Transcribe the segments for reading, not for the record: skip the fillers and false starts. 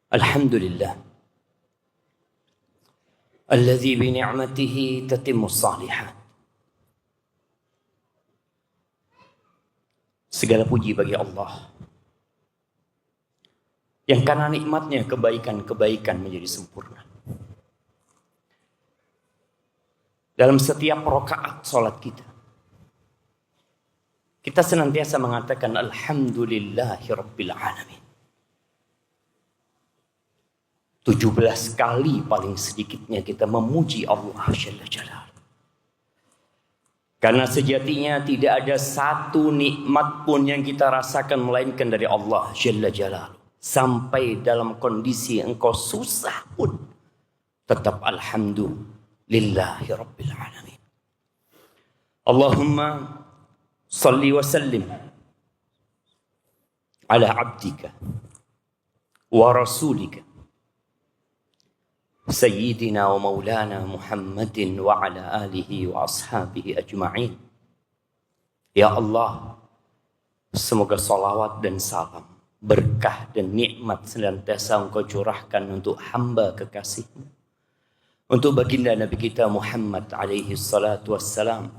Alhamdulillah alladzi bi ni'matihi tatimmus shalihat. Segala puji bagi Allah yang karena nikmatnya kebaikan-kebaikan menjadi sempurna. Dalam setiap rakaat salat kita senantiasa mengatakan alhamdulillahi rabbil alamin. 17 kali paling sedikitnya kita memuji Allah Jalla Jalaluhu. Karena sejatinya tidak ada satu nikmat pun yang kita rasakan melainkan dari Allah Jalla Jalaluhu. Sampai dalam kondisi engkau susah pun tetap alhamdulillahi rabbil alamin. Allahumma salli wa sallim ala abdika wa rasulika Sayyidina wa maulana Muhammadin wa ala alihi wa ashabihi ajma'in. Ya Allah, semoga salawat dan salam, berkah dan nikmat senantiasa Engkau curahkan untuk hamba kekasih-Mu, untuk baginda Nabi kita Muhammad alaihi salatu wassalam,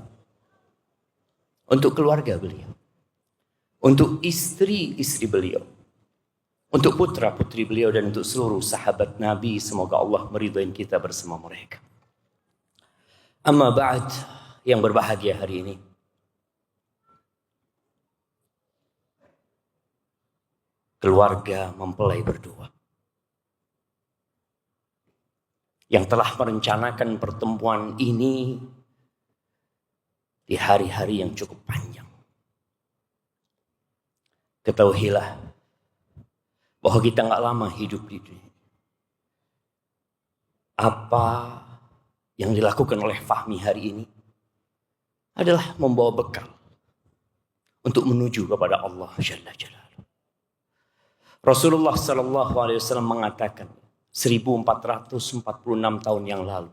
untuk keluarga beliau, untuk istri-istri beliau, untuk putra-putri beliau dan untuk seluruh sahabat Nabi. Semoga Allah meridhai kita bersama mereka. Amma ba'd, yang berbahagia hari ini, keluarga mempelai berdua yang telah merencanakan pertemuan ini di hari-hari yang cukup panjang. Ketahuilah bahwa kita nggak lama hidup di dunia. Apa yang dilakukan oleh Fahmi hari ini adalah membawa bekal untuk menuju kepada Allah Jalla Jalaluhu. Rasulullah Sallallahu Alaihi Wasallam mengatakan 1446 tahun yang lalu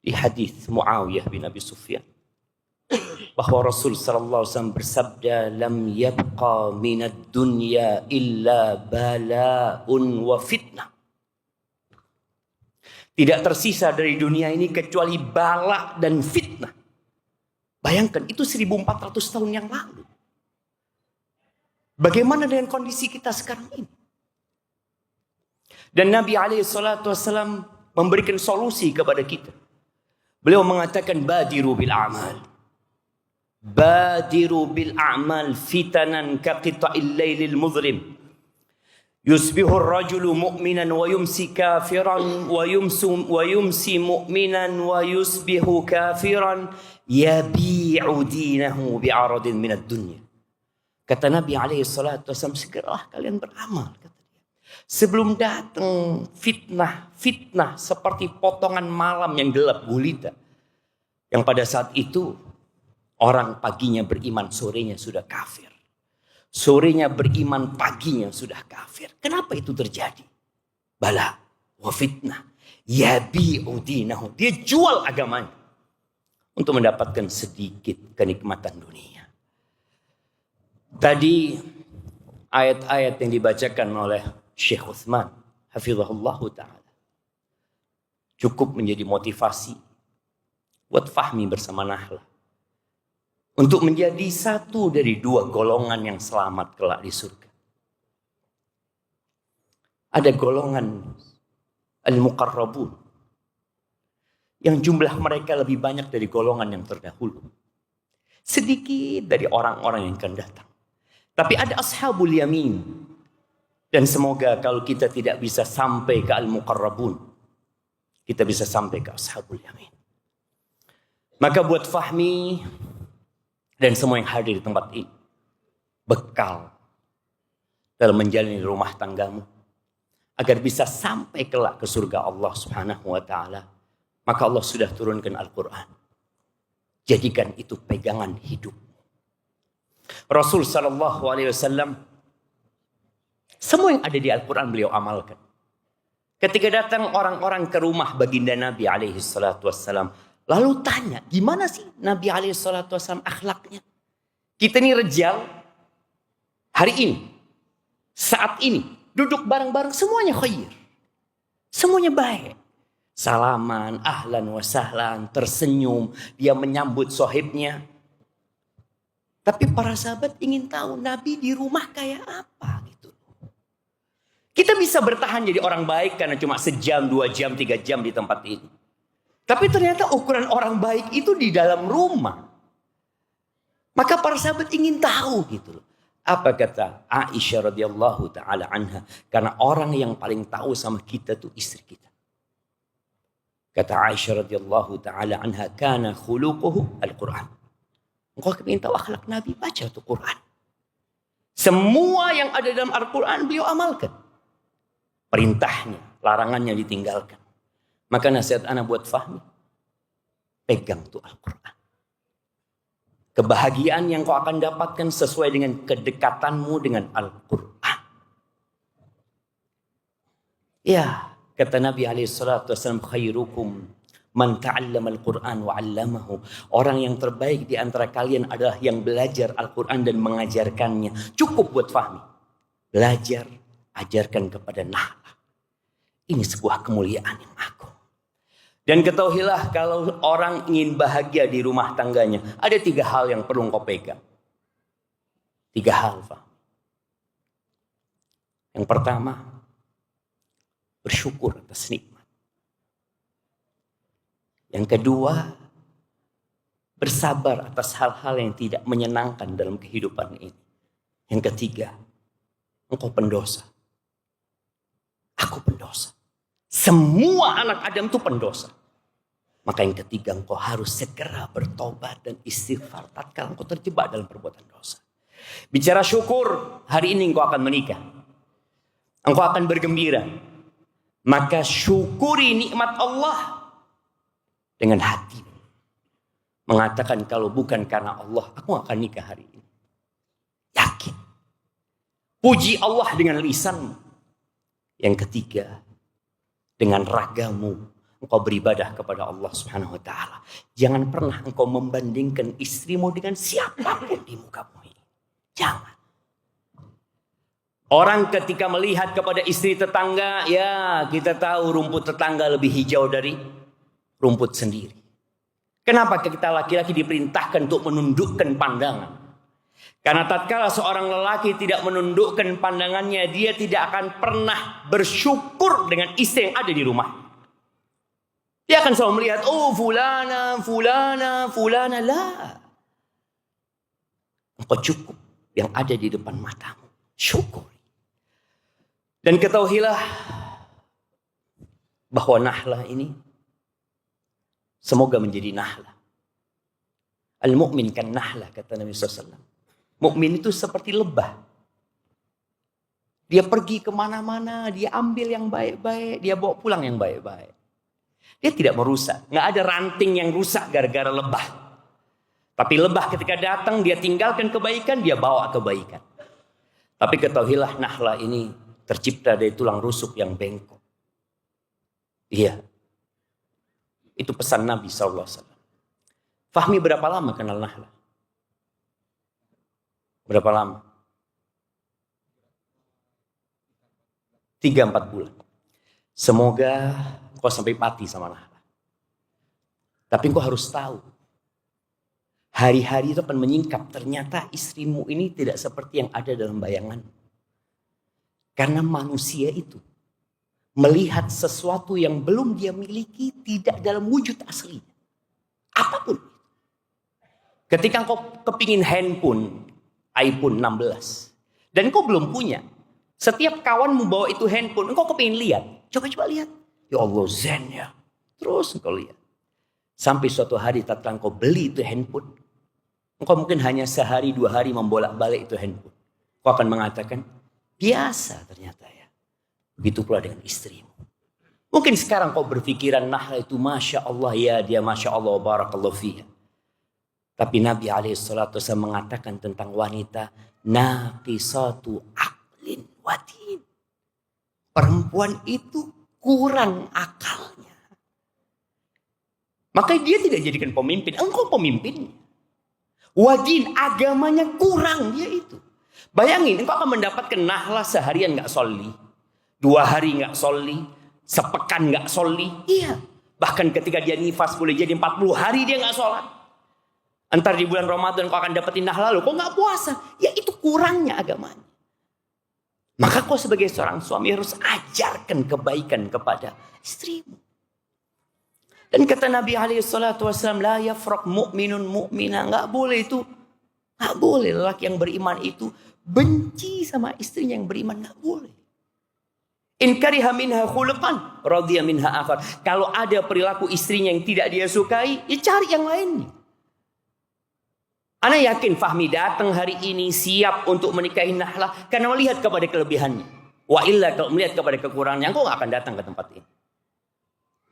di hadis Muawiyah bin Abi Sufyan bahwa Rasul sallallahu alaihi wasallam bersabda, lam yabqa minad dunya illa bala'un wa fitnah. Tidak tersisa dari dunia ini kecuali bala dan fitnah. Bayangkan, itu 1400 tahun yang lalu. Bagaimana dengan kondisi kita sekarang ini? Dan Nabi alaihi salatu wasallam memberikan solusi kepada kita. Beliau mengatakan badiru bil a'mal. Badiru bil a'mal fitanan kaqita'il lailil muzlim. Yusbihu ar-rajulu mu'minan wa yumsi kafiran wa yumsi mu'minan wa yusbihu kafiran yabi'u dinahu bi'aradin minad dunya. Kata Nabi alaihi salatu wasallam, segeralah kalian beramal, kata dia, sebelum datang fitnah seperti potongan malam yang gelap gulita, yang pada saat itu orang paginya beriman, sorenya sudah kafir. Sorenya beriman, paginya sudah kafir. Kenapa itu terjadi? Bala wa fitnah. Yabi'u dinahu. Dia jual agamanya untuk mendapatkan sedikit kenikmatan dunia. Tadi ayat-ayat yang dibacakan oleh Syekh Utsman hafizahullah ta'ala cukup menjadi motivasi buat Fahmi bersama Nahlah untuk menjadi satu dari dua golongan yang selamat kelak di surga. Ada golongan al-muqarrabun yang jumlah mereka lebih banyak dari golongan yang terdahulu. Sedikit dari orang-orang yang akan datang. Tapi ada ashabul yamin. Dan semoga kalau kita tidak bisa sampai ke al-muqarrabun, kita bisa sampai ke ashabul yamin. Maka buat Fahmi dan semua yang hadir di tempat ini, bekal dalam menjalani rumah tanggamu agar bisa sampai kelak ke surga Allah Subhanahu wa taala, maka Allah sudah turunkan Al-Qur'an. Jadikan itu pegangan hidup. Rasul sallallahu alaihi wasallam, semua yang ada di Al-Qur'an beliau amalkan. Ketika datang orang-orang ke rumah baginda Nabi alaihi salatu wassalam, lalu tanya, gimana sih Nabi alaihi salatu wassalam akhlaknya? Kita ini rejal hari ini, saat ini, duduk bareng-bareng, semuanya khair. Semuanya baik. Salaman, ahlan wa sahlan, tersenyum, dia menyambut sahibnya. Tapi para sahabat ingin tahu Nabi di rumah kayak apa gitu. Kita bisa bertahan jadi orang baik karena cuma sejam, 2 jam, 3 jam di tempat ini. Tapi ternyata ukuran orang baik itu di dalam rumah. Maka para sahabat ingin tahu gitu loh. Apa kata Aisyah radhiyallahu taala anha? Karena orang yang paling tahu sama kita tuh istri kita. Kata Aisyah radhiyallahu taala anha, kana khuluquhu al-Qur'an. Engkau ingin tahu akhlak Nabi, baca tuh Quran. Semua yang ada dalam Al-Quran beliau amalkan. Perintahnya, larangannya ditinggalkan. Maka nasihat anak buat Fahmi, pegang tuh Al-Quran. Kebahagiaan yang kau akan dapatkan sesuai dengan kedekatanmu dengan Al-Quran. Ya, kata Nabi SAW, khairukum man ta'allama al-Quran wa 'allamahu. Orang yang terbaik di antara kalian adalah yang belajar Al-Quran dan mengajarkannya. Cukup buat Fahmi. Belajar, ajarkan kepada Nahlah. Ini sebuah kemuliaan yang agung. Dan ketahuilah kalau orang ingin bahagia di rumah tangganya, ada 3 hal yang perlu kau pegang. 3 hal, Fahmi. Yang pertama, bersyukur atas nikmat. Yang kedua, bersabar atas hal-hal yang tidak menyenangkan dalam kehidupan ini. Yang ketiga, engkau pendosa. Aku pendosa. Semua anak Adam itu pendosa. Maka yang ketiga, engkau harus segera bertobat dan istighfar tatkala engkau terjebak dalam perbuatan dosa. Bicara syukur, hari ini engkau akan menikah. Engkau akan bergembira. Maka syukuri nikmat Allah dengan hati. Mengatakan kalau bukan karena Allah, aku akan nikah hari ini. Yakin. Puji Allah dengan lisanmu. Yang ketiga, dengan ragamu engkau beribadah kepada Allah Subhanahu wa taala. Jangan pernah engkau membandingkan istrimu dengan siapapun di muka bumi. Jangan. Orang ketika melihat kepada istri tetangga, ya kita tahu rumput tetangga lebih hijau dari rumput sendiri. Kenapa kita laki-laki diperintahkan untuk menundukkan pandangan? Karena tatkala seorang lelaki tidak menundukkan pandangannya, dia tidak akan pernah bersyukur dengan istri yang ada di rumah. Dia akan selalu melihat, oh fulana, fulana, fulana. Lah. Engkau cukup yang ada di depan matamu. Syukur. Dan ketahuilah bahwa Nahlah ini semoga menjadi Nahlah. Al-mu'min kan Nahlah, kata Nabi SAW. Mukmin itu seperti lebah. Dia pergi kemana-mana, dia ambil yang baik-baik, dia bawa pulang yang baik-baik. Dia tidak merusak. Nggak ada ranting yang rusak gara-gara lebah. Tapi lebah ketika datang, dia tinggalkan kebaikan, dia bawa kebaikan. Tapi ketahuilah Nahlah ini tercipta dari tulang rusuk yang bengkok. Iya. Itu pesan Nabi SAW. Fahmi berapa lama kenal Nahlah? Berapa lama? 3-4 bulan. Semoga kau sampai mati sama Nahlah. Tapi kau harus tahu. Hari-hari itu akan menyingkap. Ternyata istrimu ini tidak seperti yang ada dalam bayangan. Karena manusia itu melihat sesuatu yang belum dia miliki tidak dalam wujud asli. Apapun. Ketika kau kepingin handphone, iPhone 16. Dan kau belum punya. Setiap kawanmu bawa itu handphone, engkau kepingin lihat. Coba-coba lihat. Ya Allah, zen ya. Terus engkau lihat. Sampai suatu hari tatkala engkau beli itu handphone, engkau mungkin hanya sehari 2 hari membolak-balik itu handphone. Kau akan mengatakan, biasa ternyata ya. Begitu pula dengan istrimu. Mungkin sekarang kau berpikiran, Nahlah itu Masya Allah ya, dia Masya Allah, barakallahu fiha. Tapi Nabi SAW mengatakan tentang wanita, naqisatu aqlin wa din. Perempuan itu kurang akalnya. Maka dia tidak jadikan pemimpin. Engkau pemimpinnya. Wadin, agamanya kurang dia itu. Bayangin, engkau akan mendapatkan Nahlah seharian gak sholli. 2 hari nggak soli, sepekan nggak soli. Iya. Bahkan ketika dia nifas boleh jadi 40 hari dia nggak sholat. Entar di bulan Ramadan kau akan dapetin lalu, kau nggak puasa. Ya itu kurangnya agamanya. Maka kau sebagai seorang suami harus ajarkan kebaikan kepada istrimu. Dan kata Nabi SAW, la yafraq mu'minun mu'mina. Nggak boleh itu. Nggak boleh lelaki yang beriman itu benci sama istrinya yang beriman. Nggak boleh. In kariha minha khuluqan, radhiya minha akhar. Kalau ada perilaku istrinya yang tidak dia sukai, ya cari yang lainnya. Ana yakin Fahmi datang hari ini siap untuk menikahi Nahlah karena melihat kepada kelebihannya. Wa illa kalau melihat kepada kekurangannya, engkau nggak akan datang ke tempat ini.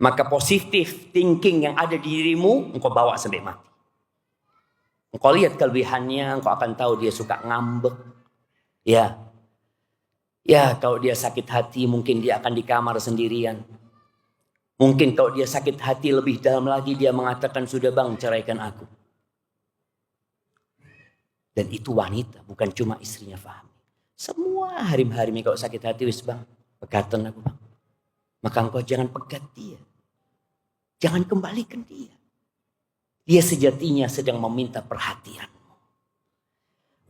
Maka positif thinking yang ada di dirimu, engkau bawa sampai mati. Engkau lihat kelebihannya, engkau akan tahu dia suka ngambek. Ya, kalau dia sakit hati mungkin dia akan di kamar sendirian. Mungkin kalau dia sakit hati lebih dalam lagi dia mengatakan, sudah bang ceraikan aku. Dan itu wanita, bukan cuma istrinya Fahmi. Semua harim-harim kalau sakit hati, wis bang, pegatan aku bang. Maka engkau jangan pegat dia. Jangan kembalikan dia. Dia sejatinya sedang meminta perhatian.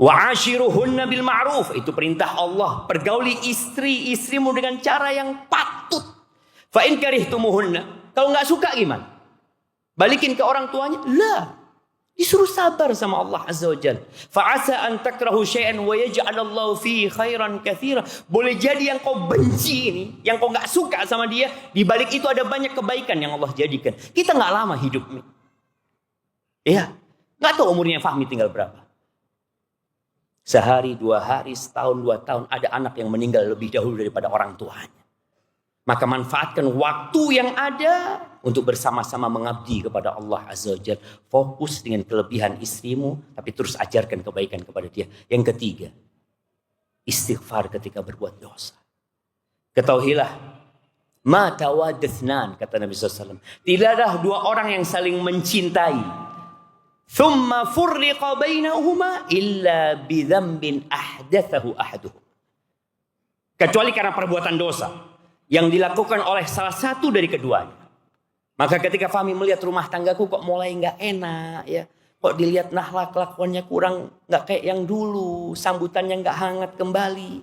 Wa ashiruhunna bil ma'ruf, itu perintah Allah. Pergauli istri-istrimu dengan cara yang patut. Fa in karihtumuhunna, kalau enggak suka gimana? Balikin ke orang tuanya? Lah. Disuruh sabar sama Allah Azza wa Jalla. Fa asa an takrahu syai'an wa yaj'alallahu fihi khairan katsira. Boleh jadi yang kau benci ini, yang kau enggak suka sama dia, di balik itu ada banyak kebaikan yang Allah jadikan. Kita enggak lama hidup nih. Iya. Enggak tahu umurnya Fahmi tinggal berapa. Sehari, 2 hari, setahun, 2 tahun, ada anak yang meninggal lebih dahulu daripada orang tuanya. Maka manfaatkan waktu yang ada untuk bersama-sama mengabdi kepada Allah Azza wa Jalla. Fokus dengan kelebihan istrimu, tapi terus ajarkan kebaikan kepada dia. Yang ketiga, istighfar ketika berbuat dosa. Ketahuilah, ma tawaddathnan, kata Nabi SAW. Tidaklah 2 orang yang saling mencintai. Thumma furriqa bainahuma illa bidzambin ahdathahu ahaduhum. Kecuali karena perbuatan dosa yang dilakukan oleh salah satu dari keduanya. Maka ketika Fahmi melihat rumah tanggaku kok mulai nggak enak ya, kok dilihat Nahlah kelakuannya kurang nggak kayak yang dulu, sambutannya nggak hangat kembali.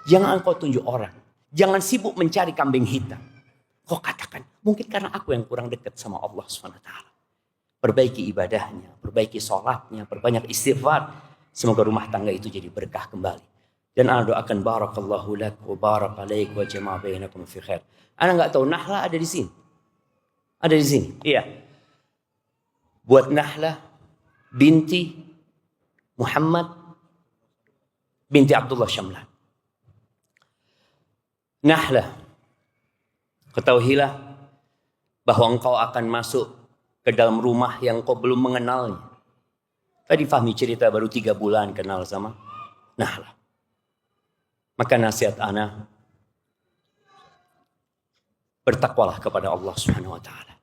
Jangan kau tunjuk orang, jangan sibuk mencari kambing hitam. Kau katakan mungkin karena aku yang kurang dekat sama Allah SWT. Perbaiki ibadahnya, perbaiki sholatnya, perbanyak istighfar. Semoga rumah tangga itu jadi berkah kembali. Dan ana doakan barakallahu lak wa barak alaik wa jama'a bainakum fi khair. Ana enggak tahu Nahlah ada di sini. Ada di sini. Iya. Buat Nahlah binti Muhammad binti Abdullah Syamlan. Nahlah, ketahuilah bahwa engkau akan masuk ke dalam rumah yang kau belum mengenalnya. Tadi Fahmi cerita baru 3 bulan kenal sama Nahlah. Maka nasihat ana, bertakwalah kepada Allah Subhanahu wa taala.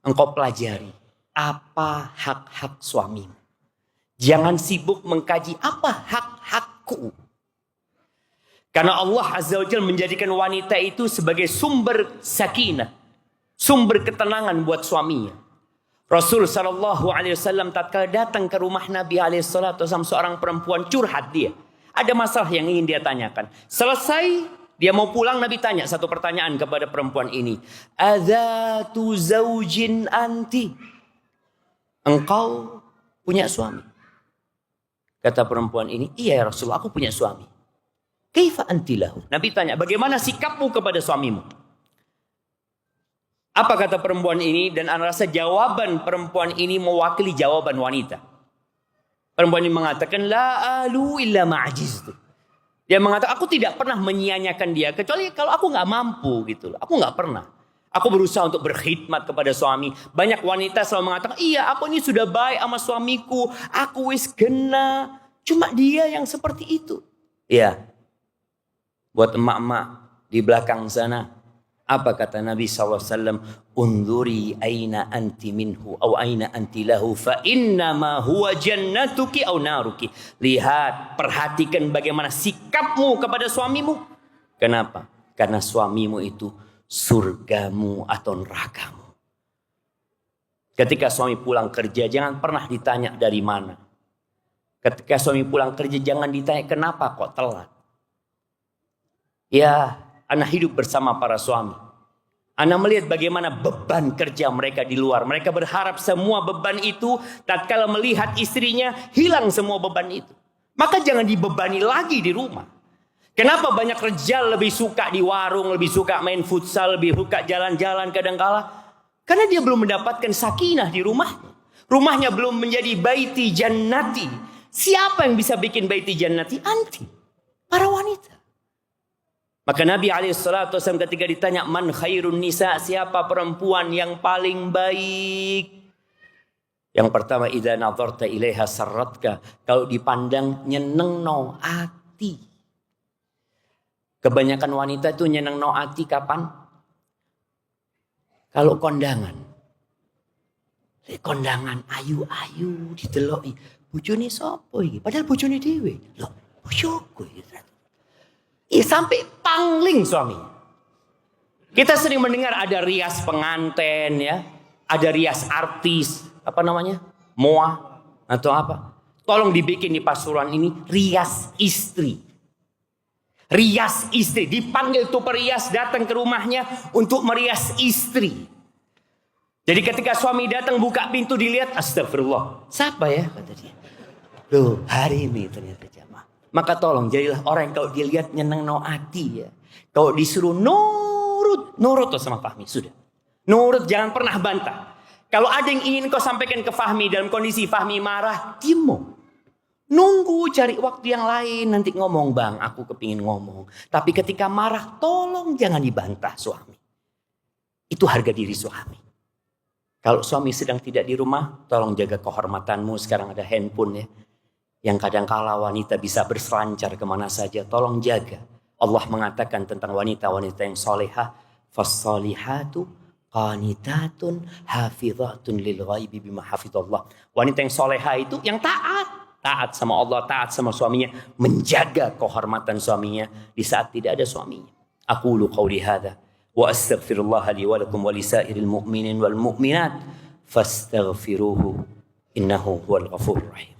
Engkau pelajari apa hak-hak suamimu. Jangan sibuk mengkaji apa hak-hakku. Karena Allah Azza wa Jalla menjadikan wanita itu sebagai sumber sakinah, sumber ketenangan buat suaminya. Rasul sallallahu alaihi wasallam tatkala datang ke rumah Nabi alaihi salatu wasallam, seorang perempuan curhat dia. Ada masalah yang ingin dia tanyakan. Selesai dia mau pulang, Nabi tanya satu pertanyaan kepada perempuan ini. Adzatu zaujin anti? Engkau punya suami? Kata perempuan ini, iya ya Rasul, aku punya suami. Kaifa anti lahu? Nabi tanya, bagaimana sikapmu kepada suamimu? Apa kata perempuan ini? Dan ana rasa jawaban perempuan ini mewakili jawaban wanita. Perempuan ini mengatakan, la alu illa ma'ajiztu. Dia mengatakan, aku tidak pernah menyia-nyiakan dia, kecuali kalau aku nggak mampu gitu. Aku nggak pernah. Aku berusaha untuk berkhidmat kepada suami. Banyak wanita selalu mengatakan, iya aku ini sudah baik sama suamiku. Aku wis gena. Cuma dia yang seperti itu. Ya. Buat emak-emak di belakang sana. Apa kata Nabi SAW? Unduri aina anti minhu au aina anti lahu fa innama huwa jannatuki au naruki. Lihat, perhatikan bagaimana sikapmu kepada suamimu. Kenapa? Karena suamimu itu surgamu atau nerakamu. Ketika suami pulang kerja, jangan pernah ditanya dari mana. Ketika suami pulang kerja, jangan ditanya kenapa kok telat. Ya, anak hidup bersama para suami. Anak melihat bagaimana beban kerja mereka di luar. Mereka berharap semua beban itu, tatkala melihat istrinya, hilang semua beban itu. Maka jangan dibebani lagi di rumah. Kenapa banyak rejal lebih suka di warung, lebih suka main futsal, lebih suka jalan-jalan kadangkala? Karena dia belum mendapatkan sakinah di rumahnya. Rumahnya belum menjadi baiti jannati. Siapa yang bisa bikin baiti jannati? Anti. Para wanita. Maka Nabi SAW ketika ditanya, man khairun nisa, siapa perempuan yang paling baik? Yang pertama, idza nadharta ilaiha sarratka. Kalau dipandang nyeneng no ati. Kebanyakan wanita itu nyeneng no ati kapan? Kalau kondangan. Kondangan ayu-ayu dideloki. Bojone sapa iki? Padahal bojone dhewe. Loh, bojoku iki. Sampai pangling suami. Kita sering mendengar ada rias pengantin ya, ada rias artis, apa namanya? Moa atau apa? Tolong dibikin di Pasuruan ini rias istri. Rias istri, dipanggil tuh perias datang ke rumahnya untuk merias istri. Jadi ketika suami datang buka pintu dilihat, astagfirullah. Siapa ya? Kata dia. Loh, hari ini ternyata jamaah. Maka tolong jadilah orang yang kalau dilihat nyeneng no hati ya. Kalau disuruh nurut tuh sama Fahmi, sudah. Nurut, jangan pernah bantah. Kalau ada yang ingin kau sampaikan ke Fahmi dalam kondisi Fahmi marah, diam. Nunggu cari waktu yang lain nanti ngomong, bang aku kepingin ngomong. Tapi ketika marah tolong jangan dibantah suami. Itu harga diri suami. Kalau suami sedang tidak di rumah tolong jaga kehormatanmu. Sekarang ada handphone ya. Yang kadang kala wanita bisa berselancar kemana saja. Tolong jaga. Allah mengatakan tentang wanita-wanita yang solehah. Fassolihatu qanitatun hafizatun lil ghaibi bima hafizallah. Wanita yang solehah itu yang taat. Taat sama Allah, taat sama suaminya. Menjaga kehormatan suaminya di saat tidak ada suaminya. Aqulu qawli hadha. Wa astaghfirullah li wa lakum wa lisairil mu'minin wal mu'minat. Fastaghfiruhu. Innahu huwal ghafurur rahim.